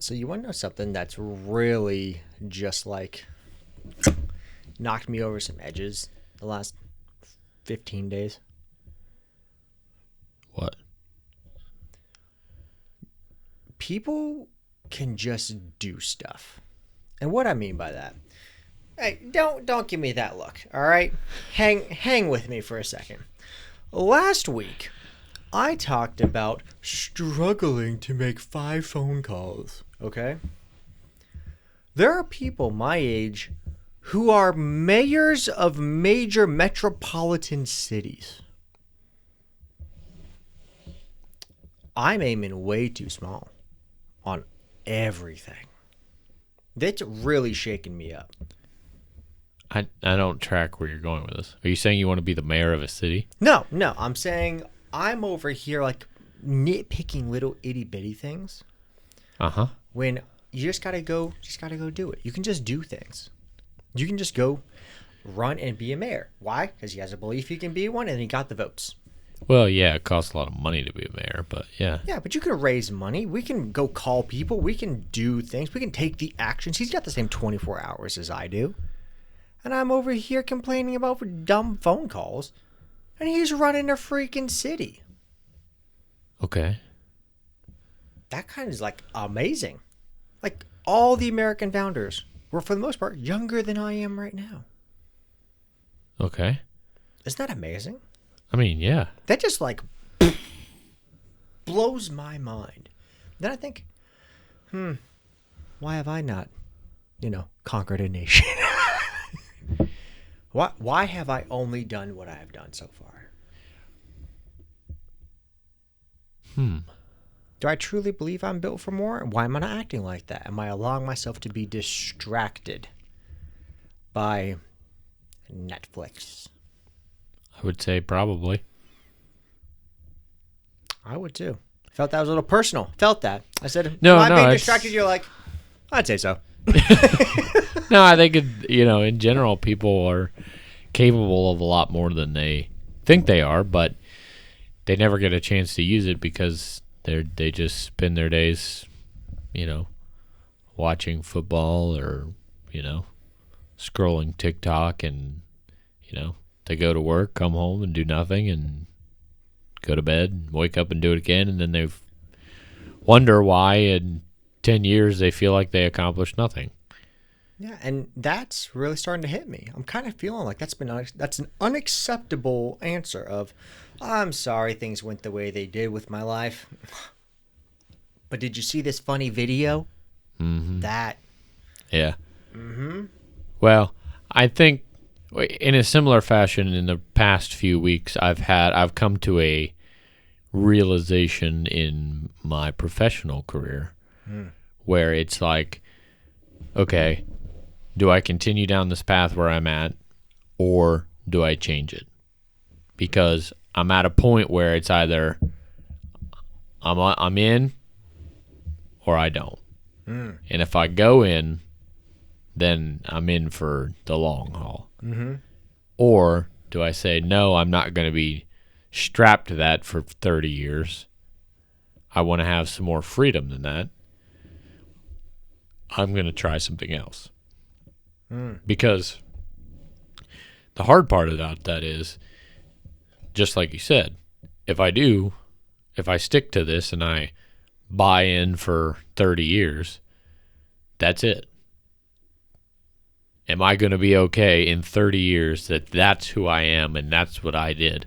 So you want to know something that's really just like knocked me over some edges the last 15 days? What? People can just do stuff. And what I mean by that, hey, don't give me that look, all right? Hang with me for a second. Last week, I talked about struggling to make 5 phone calls, okay? There are people my age who are mayors of major metropolitan cities. I'm aiming way too small on everything. That's really shaking me up. I don't track where you're going with this. Are you saying you want to be the mayor of a city? No, I'm saying I'm over here like nitpicking little itty bitty things. Uh-huh. When you just gotta go do it. You can just do things. You can just go run and be a mayor. Why? Because he has a belief he can be one and he got the votes. Well, yeah, it costs a lot of money to be a mayor, but yeah. Yeah, but you can raise money. We can go call people. We can do things. We can take the actions. He's got the same 24 hours as I do. And I'm over here complaining about dumb phone calls. And he's running a freaking city. Okay. That kind of is like amazing. Like all the American founders were for the most part younger than I am right now. Okay. Isn't that amazing? I mean, yeah. That just like blows my mind. Then I think, why have I not, conquered a nation? Why have I only done what I have done so far? Do I truly believe I'm built for more? Why am I not acting like that? Am I allowing myself to be distracted by Netflix? I would say probably. I would too. Felt that was a little personal. Felt that. I said, No, am I being it's- distracted? You're like, I'd say so. No, I think, in general, people are capable of a lot more than they think they are, but they never get a chance to use it because they just spend their days, watching football or, scrolling TikTok and, they go to work, come home and do nothing and go to bed, wake up and do it again, and then they wonder why in 10 years they feel like they accomplished nothing. Yeah, and that's really starting to hit me. I'm kind of feeling like that's an unacceptable answer of, I'm sorry things went the way they did with my life. But did you see this funny video? Mm-hmm. That. Yeah. Mm-hmm. Well, I think in a similar fashion in the past few weeks, I've come to a realization in my professional career where it's like, okay, do I continue down this path where I'm at, or do I change it? Because I'm at a point where it's either I'm in or I don't. And if I go in, then I'm in for the long haul. Mm-hmm. Or do I say, no, I'm not going to be strapped to that for 30 years. I want to have some more freedom than that. I'm going to try something else. Because the hard part about that is, just like you said, if I stick to this and I buy in for 30 years, that's it. Am I going to be okay in 30 years that that's who I am and that's what I did?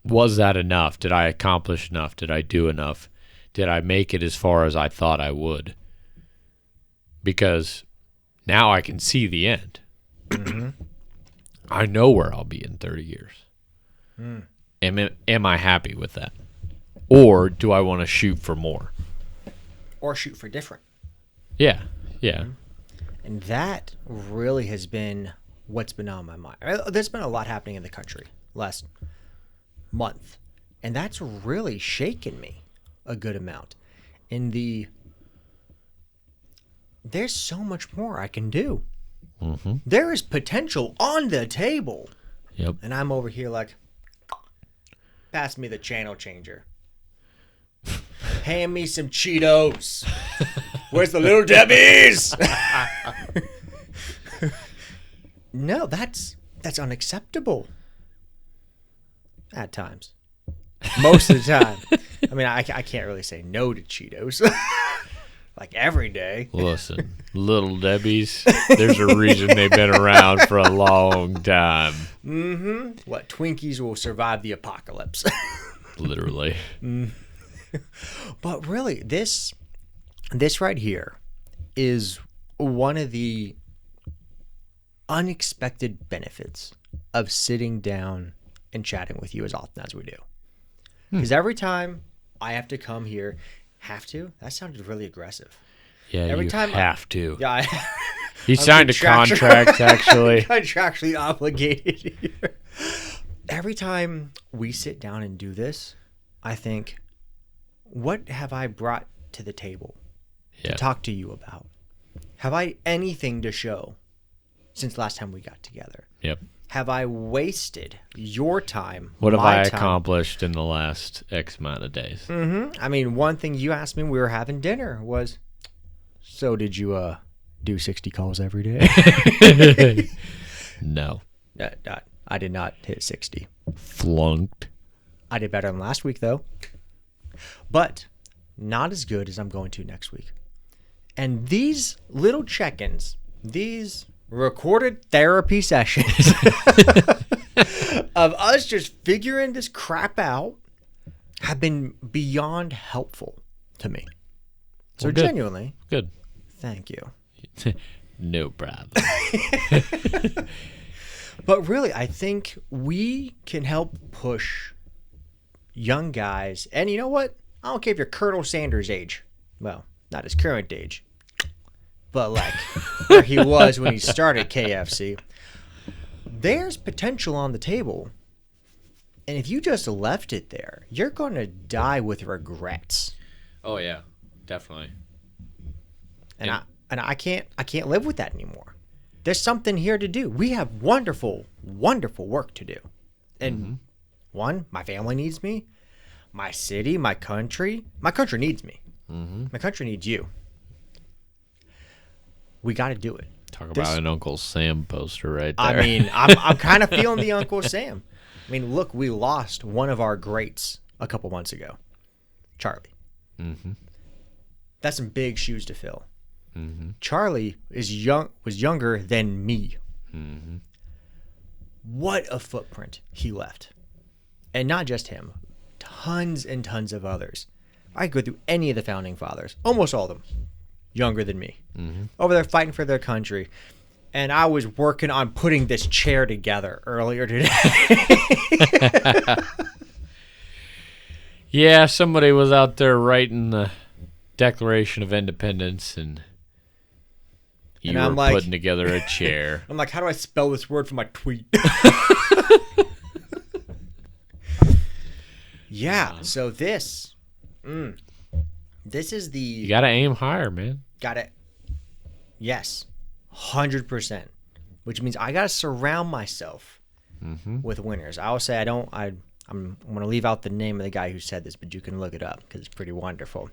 Was that enough? Did I accomplish enough? Did I do enough? Did I make it as far as I thought I would? Because now I can see the end. Mm-hmm. I know where I'll be in 30 years. Am I happy with that? Or do I want to shoot for more? Or shoot for different. Yeah. And that really has been what's been on my mind. There's been a lot happening in the country last month. And that's really shaken me a good amount. There's so much more I can do. Mm-hmm. There is potential on the table. Yep. And I'm over here like, pass me the channel changer. Hand me some Cheetos. Where's the little Debbie's? No, that's unacceptable. At times. Most of the time. I mean, I can't really say no to Cheetos. Like every day. Listen, Little Debbie's, there's a reason they've been around for a long time. Mm-hmm. What, Twinkies will survive the apocalypse. Literally. But really, this right here is one of the unexpected benefits of sitting down and chatting with you as often as we do. Because every time I have to come here, that sounded really aggressive. Yeah, every you time have to. Yeah, He signed a contract, actually. Contractually obligated here. Every time we sit down and do this, I think, what have I brought to the table to talk to you about? Have I anything to show since last time we got together? Yep. Have I wasted your time? What have I time? accomplished in the last X amount of days? Mm-hmm. I mean, one thing you asked me when we were having dinner was, so did you do 60 calls every day? No. I did not hit 60. Flunked. I did better than last week, though. But not as good as I'm going to next week. And these little check-ins, these recorded therapy sessions of us just figuring this crap out have been beyond helpful to me. So well, good. Genuinely. Good. Thank you. No problem. But really, I think we can help push young guys. And you know what? I don't care if you're Colonel Sanders' age. Well, not his current age. But like where he was when he started KFC. There's potential on the table. And if you just left it there, you're going to die with regrets. Oh, yeah. Definitely. And I can't live with that anymore. There's something here to do. We have wonderful, wonderful work to do. And one, my family needs me. My city, my country needs me. Mm-hmm. My country needs you. We got to do it. Talk about an Uncle Sam poster right there. I mean, I'm kind of feeling the Uncle Sam. I mean, look, we lost one of our greats a couple months ago, Charlie. Mm-hmm. That's some big shoes to fill. Mm-hmm. Charlie was younger than me. Mm-hmm. What a footprint he left. And not just him. Tons and tons of others. I could go through any of the founding fathers. Almost all of them. Younger than me. Mm-hmm. Over there fighting for their country. And I was working on putting this chair together earlier today. Yeah, somebody was out there writing the Declaration of Independence, and you were like, putting together a chair. I'm like, how do I spell this word for my tweet? Yeah, so this is the... You got to aim higher, man. Got it. Yes, 100%. Which means I got to surround myself with winners. I will say I'm going to leave out the name of the guy who said this, but you can look it up because it's pretty wonderful.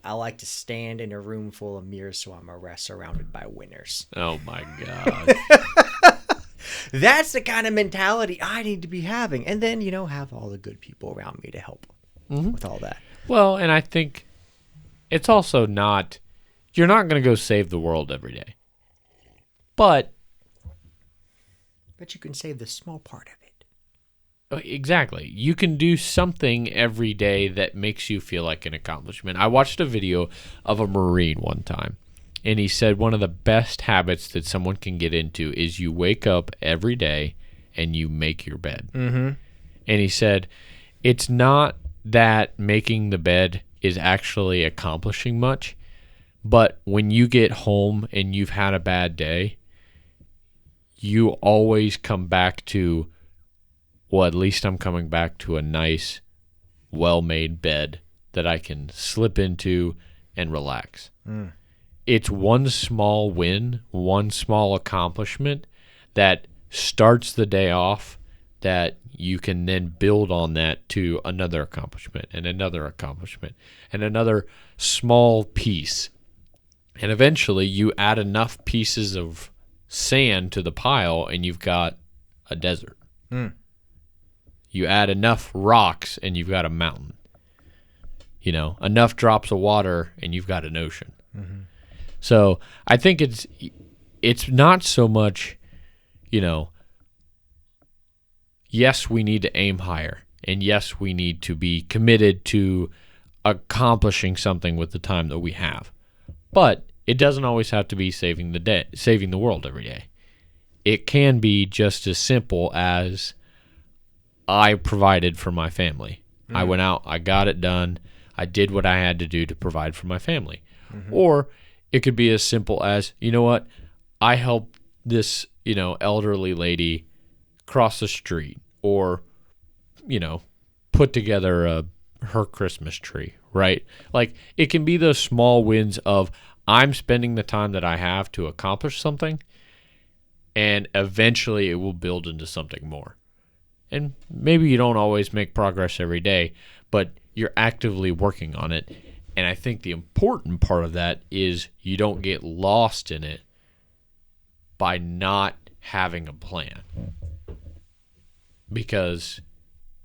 I like to stand in a room full of mirrors so I'm surrounded by winners. Oh, my God. That's the kind of mentality I need to be having. And then, have all the good people around me to help with all that. Well, and I think it's also not, you're not going to go save the world every day. But you can save the small part of it. Exactly. You can do something every day that makes you feel like an accomplishment. I watched a video of a Marine one time, and he said one of the best habits that someone can get into is you wake up every day and you make your bed. Mm-hmm. And he said it's not that making the bed is actually accomplishing much, but when you get home and you've had a bad day, you always come back to, well, at least I'm coming back to a nice, well-made bed that I can slip into and relax. Mm. It's one small win, one small accomplishment that starts the day off that you can then build on that to another accomplishment and another accomplishment and another small piece And eventually you add enough pieces of sand to the pile and you've got a desert. You add enough rocks and you've got a mountain. You know, enough drops of water and you've got an ocean. So I think it's not so much, you know, yes, we need to aim higher. And yes, we need to be committed to accomplishing something with the time that we have. But it doesn't always have to be saving the world every day. It can be just as simple as I provided for my family. I went out, I got it done, I did what I had to do to provide for my family. Or it could be as simple as, you know what, I helped this, you know, elderly lady cross the street, or, you know, put together her Christmas tree, right? Like, it can be those small wins of I'm spending the time that I have to accomplish something, and eventually it will build into something more. And maybe you don't always make progress every day, but you're actively working on it. And I think the important part of that is you don't get lost in it by not having a plan. Because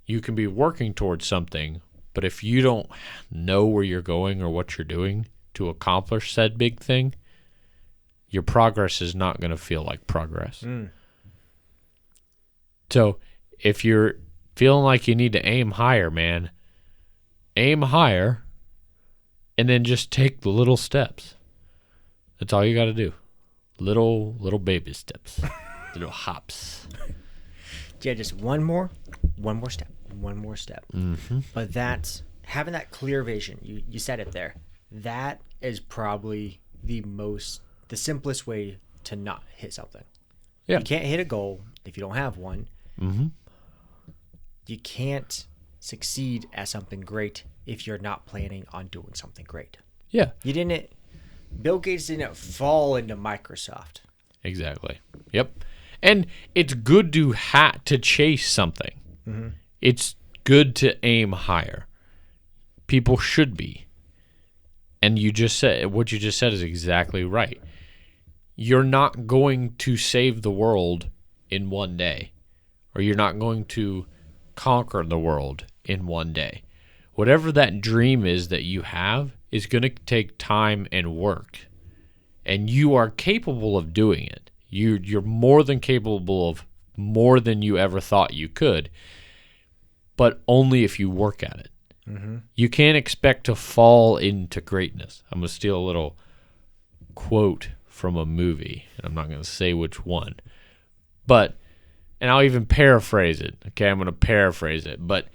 you can be working towards something, but if you don't know where you're going or what you're doing to accomplish said big thing, your progress is not going to feel like progress. So if you're feeling like you need to aim higher, man, aim higher and then just take the little steps. That's all you got to do. Little baby steps, little hops. Yeah, just one more step. But that's having that clear vision. You said it there. That is probably the simplest way to not hit something. Yeah. You can't hit a goal if you don't have one. You can't succeed at something great if you're not planning on doing something great. Yeah. Bill Gates didn't fall into Microsoft. Exactly. Yep. And it's good to chase something. It's good to aim higher. People should be. And what you just said is exactly right. You're not going to save the world in one day, or you're not going to conquer the world in one day. Whatever that dream is that you have is going to take time and work, and you are capable of doing it. You're more than capable of more than you ever thought you could, but only if you work at it. You can't expect to fall into greatness. I'm going to steal a little quote from a movie, and I'm not going to say which one, and I'll even paraphrase it. Okay, I'm going to paraphrase it, but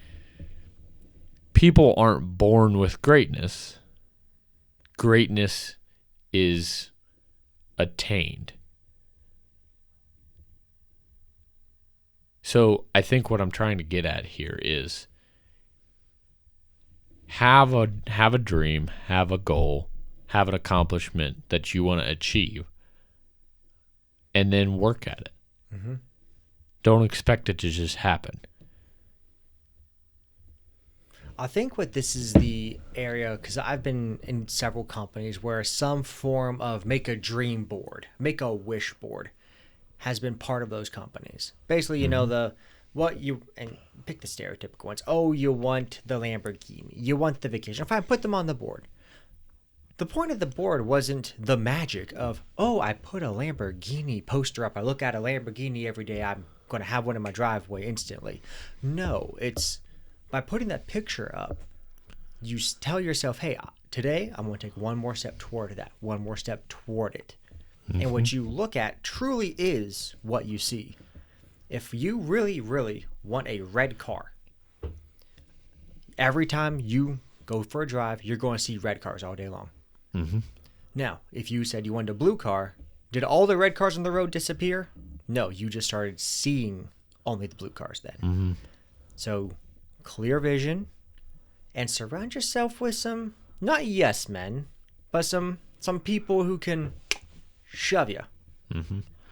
people aren't born with greatness. Greatness is attained. So I think what I'm trying to get at here is have a dream, have a goal, have an accomplishment that you want to achieve, and then work at it. Don't expect it to just happen. I think what this is the area, because I've been in several companies where some form of make a dream board, make a wish board has been part of those companies. Basically, you know, and pick the stereotypical ones. Oh, you want the Lamborghini. You want the vacation. Fine, put them on the board. The point of the board wasn't the magic of, oh, I put a Lamborghini poster up. I look at a Lamborghini every day. I'm going to have one in my driveway instantly. No, it's by putting that picture up, you tell yourself, hey, today I'm going to take one more step toward that, one more step toward it. And what you look at truly is what you see. If you really, really want a red car, every time you go for a drive, you're going to see red cars all day long. Now, if you said you wanted a blue car, did all the red cars on the road disappear? No, you just started seeing only the blue cars then. So, clear vision, and surround yourself with some, not yes men, but some people who can shove you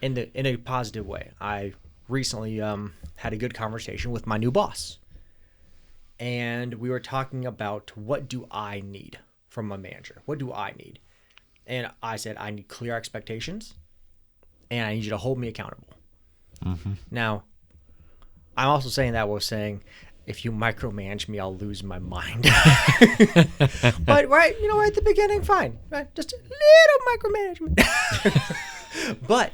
in a positive way. I recently had a good conversation with my new boss, and we were talking about what do I need from a manager? What do I need? And I said, I need clear expectations, and I need you to hold me accountable. Mm-hmm. Now, I'm also saying that while saying, if you micromanage me, I'll lose my mind. But right at the beginning, fine. Right? Just a little micromanagement. But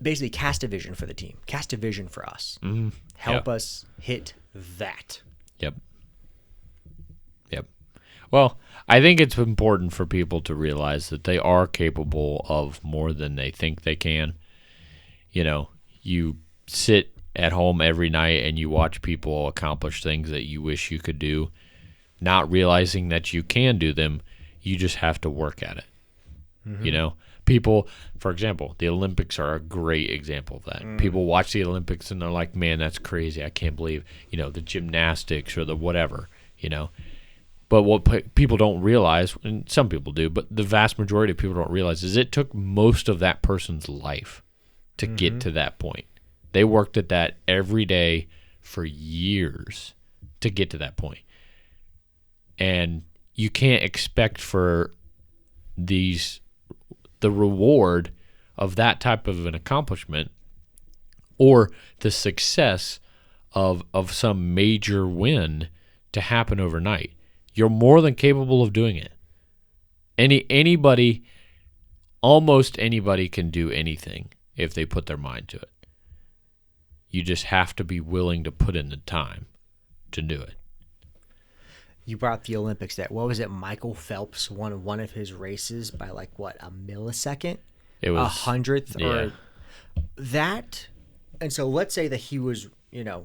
basically, cast a vision for the team. Cast a vision for us. Mm-hmm. Help us hit that. Yep. Well, I think it's important for people to realize that they are capable of more than they think they can. You sit at home every night and you watch people accomplish things that you wish you could do, not realizing that you can do them. You just have to work at it. Mm-hmm. People, for example, the Olympics are a great example of that. People watch the Olympics and they're like, man, that's crazy. I can't believe, the gymnastics or the whatever, But what people don't realize, and some people do, but the vast majority of people don't realize, is it took most of that person's life to get to that point. They worked at that every day for years to get to that point. And you can't expect for the reward of that type of an accomplishment or the success of some major win to happen overnight. You're more than capable of doing it. Almost anybody can do anything if they put their mind to it. You just have to be willing to put in the time to do it. You brought up the Olympics. What was it? Michael Phelps won one of his races by a millisecond? It was 100th yeah. or that. And so let's say that he was,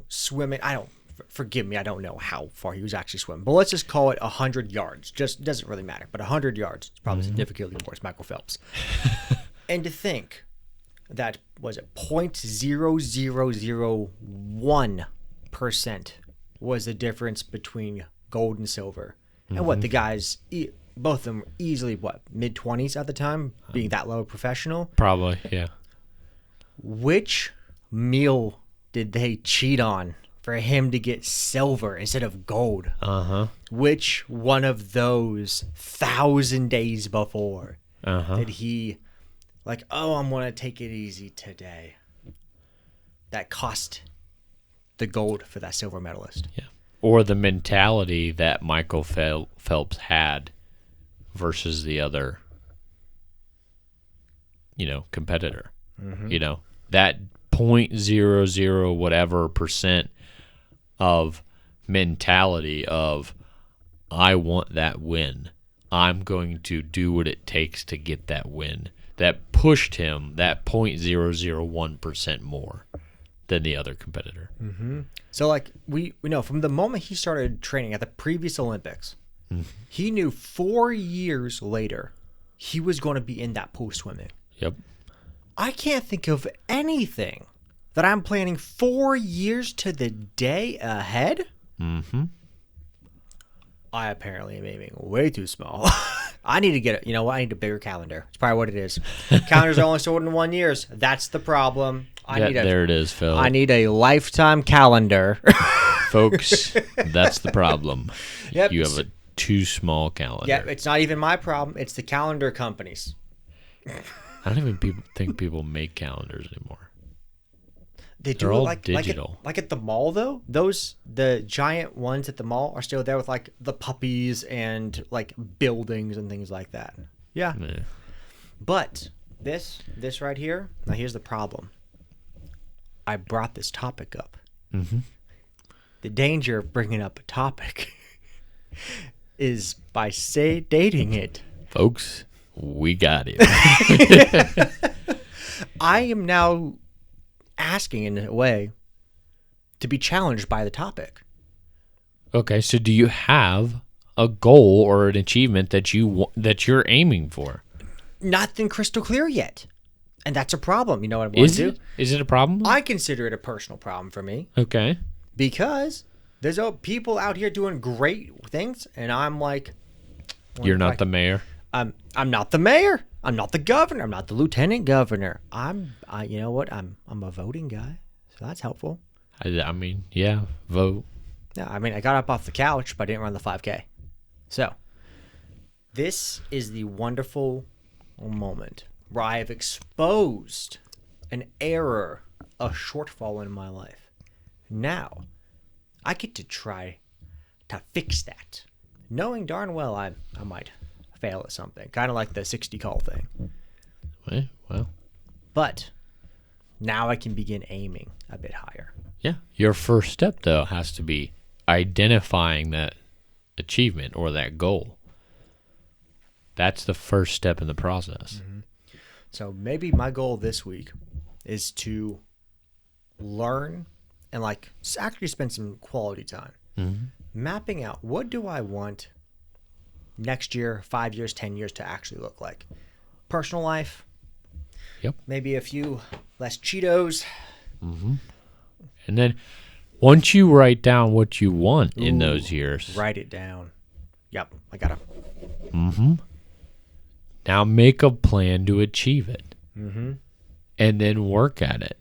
swimming. Forgive me, I don't know how far he was actually swimming, but let's just call it 100 yards. Just doesn't really matter, but 100 yards is probably significantly more. It's Michael Phelps. And to think that, was it 0.0001% was the difference between gold and silver. And what the guys, both of them easily, mid-20s at the time, being that low professional? Probably, yeah. Which meal did they cheat on for him to get silver instead of gold? Which one of those 1,000 days before did he I'm going to take it easy today? That cost the gold for that silver medalist. Yeah. Or the mentality that Michael Phelps had versus the other, competitor. That 0.00 whatever percent of mentality of, I want that win. I'm going to do what it takes to get that win. That pushed him that 0.001% more than the other competitor. So we know from the moment he started training at the previous Olympics, he knew 4 years later he was going to be in that pool swimming. Yep. I can't think of anything that I'm planning 4 years to the day ahead. I apparently am aiming way too small. I need to get it. I need a bigger calendar. It's probably what it is. Calendars are only stored in 1 year. That's the problem. There it is, Phil. I need a lifetime calendar. Folks, that's the problem. Yep. You have a too small calendar. Yeah, it's not even my problem. It's the calendar companies. I don't even think people make calendars anymore. They do all it digital. Like at the mall, though. The giant ones at the mall are still there with the puppies and buildings and things like that. Yeah. But this right here, now here's the problem. I brought this topic up. The danger of bringing up a topic is by dating it. Folks, we got it. I am now asking in a way to be challenged by the topic. Okay, so do you have a goal or an achievement that you're aiming for? Nothing crystal clear yet. And that's a problem. You know what I want to do? Is it a problem? I consider it a personal problem for me. Okay. Because there's people out here doing great things, and I'm like, you're not the mayor. I'm not the mayor. I'm not the governor. I'm not the lieutenant governor. You know what? I'm a voting guy, so that's helpful. I mean, yeah, vote. Yeah, I mean, I got up off the couch, but I didn't run the 5K. So, this is the wonderful moment where I have exposed an error, a shortfall in my life. Now, I get to try to fix that, knowing darn well I might fail at something, kind of like the 60 call thing. Well, but now I can begin aiming a bit higher. yeah. Your first step, though, has to be identifying that achievement or that goal. That's the first step in the process. Mm-hmm. So maybe my goal this week is to learn and actually spend some quality time mapping out what do I want next year, 5 years, 10 years to actually look like. Personal life. Yep. Maybe a few less Cheetos. And then once you write down what you want in those years. Write it down. Yep. I got to. Now make a plan to achieve it. And then work at it.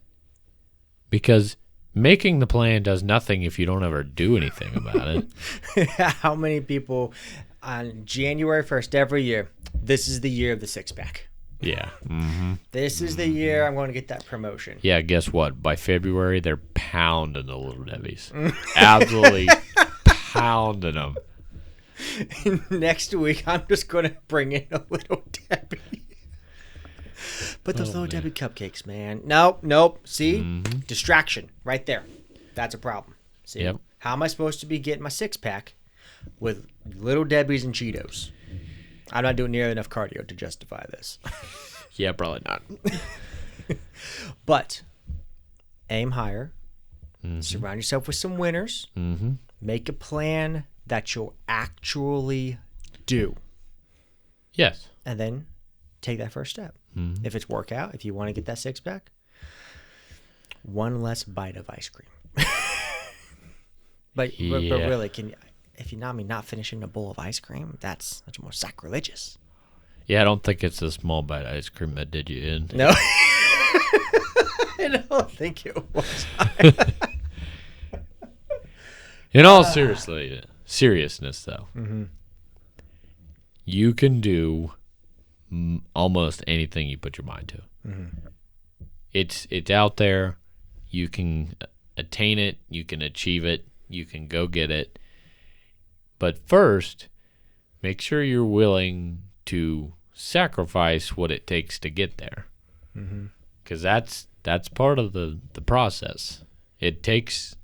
Because making the plan does nothing if you don't ever do anything about it. How many people on January 1st every year, this is the year of the six-pack. Yeah. This is the year I'm going to get that promotion. Yeah, guess what? By February, they're pounding the Little Debbies. Absolutely pounding them. Next week, I'm just going to bring in a Little Debbie. But those Little Debbie cupcakes, man. Nope. See? Distraction right there. That's a problem. See? Yep. How am I supposed to be getting my six-pack with Little Debbies and Cheetos? I'm not doing nearly enough cardio to justify this. Yeah, probably not. But aim higher. Surround yourself with some winners. Make a plan that you'll actually do. Yes. And then take that first step. If it's workout, if you want to get that six-pack, one less bite of ice cream. but really, if you not finishing a bowl of ice cream, that's more sacrilegious. Yeah, I don't think it's a small bite of ice cream that did you in. No. I don't think it was. In all seriousness, though, you can do almost anything you put your mind to. It's out there. You can attain it. You can achieve it. You can go get it. But first, make sure you're willing to sacrifice what it takes to get there. Because that's part of the process. It takes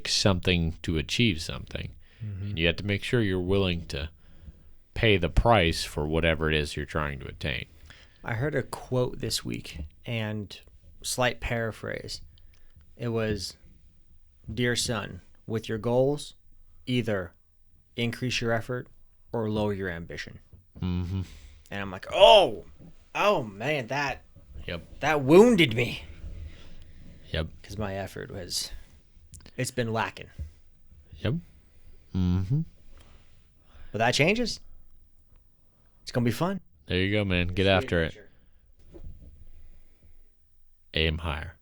something to achieve something. And you have to make sure you're willing to pay the price for whatever it is you're trying to attain. I heard a quote this week, and slight paraphrase. It was, "Dear son, with your goals, either increase your effort or lower your ambition." And I'm like, oh man, that wounded me. Yep. Because my effort it's been lacking. Yep. But that changes. It's going to be fun. There you go, man. Get after it. Aim higher.